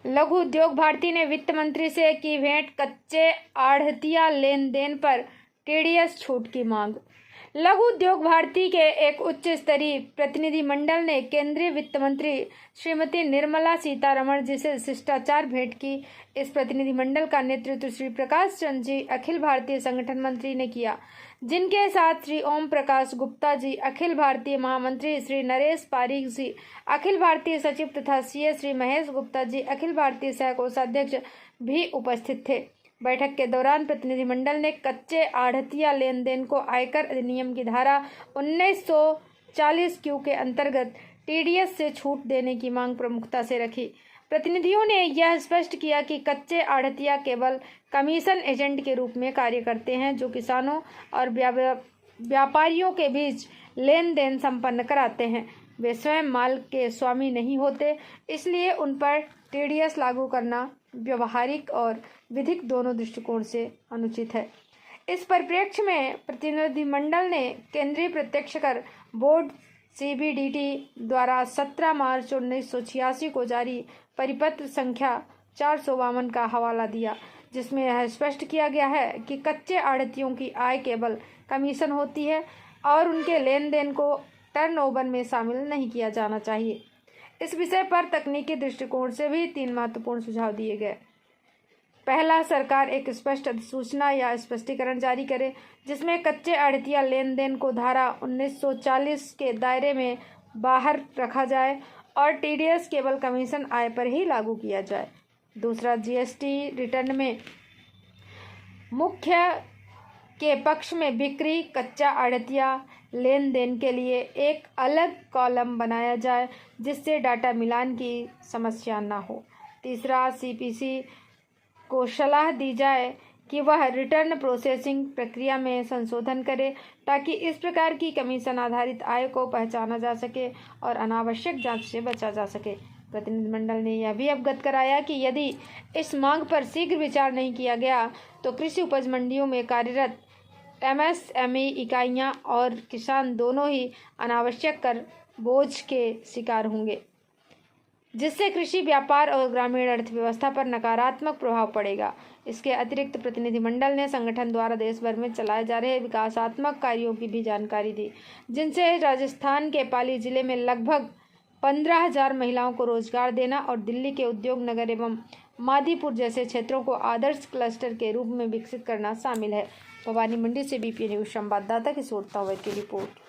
लघु उद्योग भारती ने वित्त मंत्री से की भेंट, कच्चे आढ़तिया लेन देन पर टीडीएस छूट की मांग। लघु उद्योग भारती के एक उच्च स्तरीय प्रतिनिधि मंडल ने केंद्रीय वित्त मंत्री श्रीमती निर्मला सीतारमण जी से शिष्टाचार भेंट की। इस प्रतिनिधि मंडल का नेतृत्व श्री प्रकाश चंद्र जी, अखिल भारतीय संगठन मंत्री ने किया, जिनके साथ श्री ओम प्रकाश गुप्ता जी, अखिल भारतीय महामंत्री श्री नरेश पारीक जी, अखिल भारतीय सचिव तथा सीए श्री महेश गुप्ता जी, अखिल भारतीय सह कोषाध्यक्ष भी उपस्थित थे। बैठक के दौरान प्रतिनिधिमंडल ने कच्चे आढ़तिया लेन देन को आयकर अधिनियम की धारा 1940 क्यू के अंतर्गत टीडीएस से छूट देने की मांग प्रमुखता से रखी। प्रतिनिधियों ने यह स्पष्ट किया कि कच्चे आढ़तिया केवल कमीशन एजेंट के रूप में कार्य करते हैं, जो किसानों और व्यापारियों के बीच लेन देन संपन्न कराते हैं। वे स्वयं माल के स्वामी नहीं होते, इसलिए उन पर टीडीएस लागू करना व्यवहारिक और विधिक दोनों दृष्टिकोण से अनुचित है। इस परिप्रेक्ष्य में प्रतिनिधिमंडल ने केंद्रीय प्रत्यक्ष कर बोर्ड सीबीडीटी द्वारा 17 मार्च 1986 को जारी परिपत्र संख्या 452 का हवाला दिया, जिसमें यह स्पष्ट किया गया है कि कच्चे आढ़तियों की आय केवल कमीशन होती है और उनके लेन देन को टर्नओवर में शामिल नहीं किया जाना चाहिए। इस विषय पर तकनीकी दृष्टिकोण से भी 3 महत्वपूर्ण सुझाव दिए गए। पहला, सरकार एक स्पष्ट अधिसूचना या स्पष्टीकरण जारी करे, जिसमें कच्चे आढ़तिया लेन देन को धारा 1940 के दायरे में बाहर रखा जाए और टीडीएस केवल कमीशन आय पर ही लागू किया जाए। दूसरा, जीएसटी रिटर्न में मुख्य के पक्ष में बिक्री, कच्चा आढ़तिया लेन देन के लिए एक अलग कॉलम बनाया जाए, जिससे डाटा मिलान की समस्या न हो। तीसरा, सीपीसी को सलाह दी जाए कि वह रिटर्न प्रोसेसिंग प्रक्रिया में संशोधन करे, ताकि इस प्रकार की कमीशन आधारित आय को पहचाना जा सके और अनावश्यक जांच से बचा जा सके। प्रतिनिधिमंडल ने यह भी अवगत कराया कि यदि इस मांग पर शीघ्र विचार नहीं किया गया तो कृषि उपज मंडियों में कार्यरत एमएसएमई इकाइयां और किसान दोनों ही अनावश्यक कर बोझ के शिकार होंगे, जिससे कृषि व्यापार और ग्रामीण अर्थव्यवस्था पर नकारात्मक प्रभाव पड़ेगा। इसके अतिरिक्त प्रतिनिधिमंडल ने संगठन द्वारा देश भर में चलाए जा रहे विकासात्मक कार्यों की भी जानकारी दी, जिनसे राजस्थान के पाली जिले में लगभग 15,000 महिलाओं को रोजगार देना और दिल्ली के उद्योग नगर एवं मादीपुर जैसे क्षेत्रों को आदर्श क्लस्टर के रूप में विकसित करना शामिल है। भवानी मंडी से बीपी न्यूज संवाददाता किशोर तंवर की रिपोर्ट।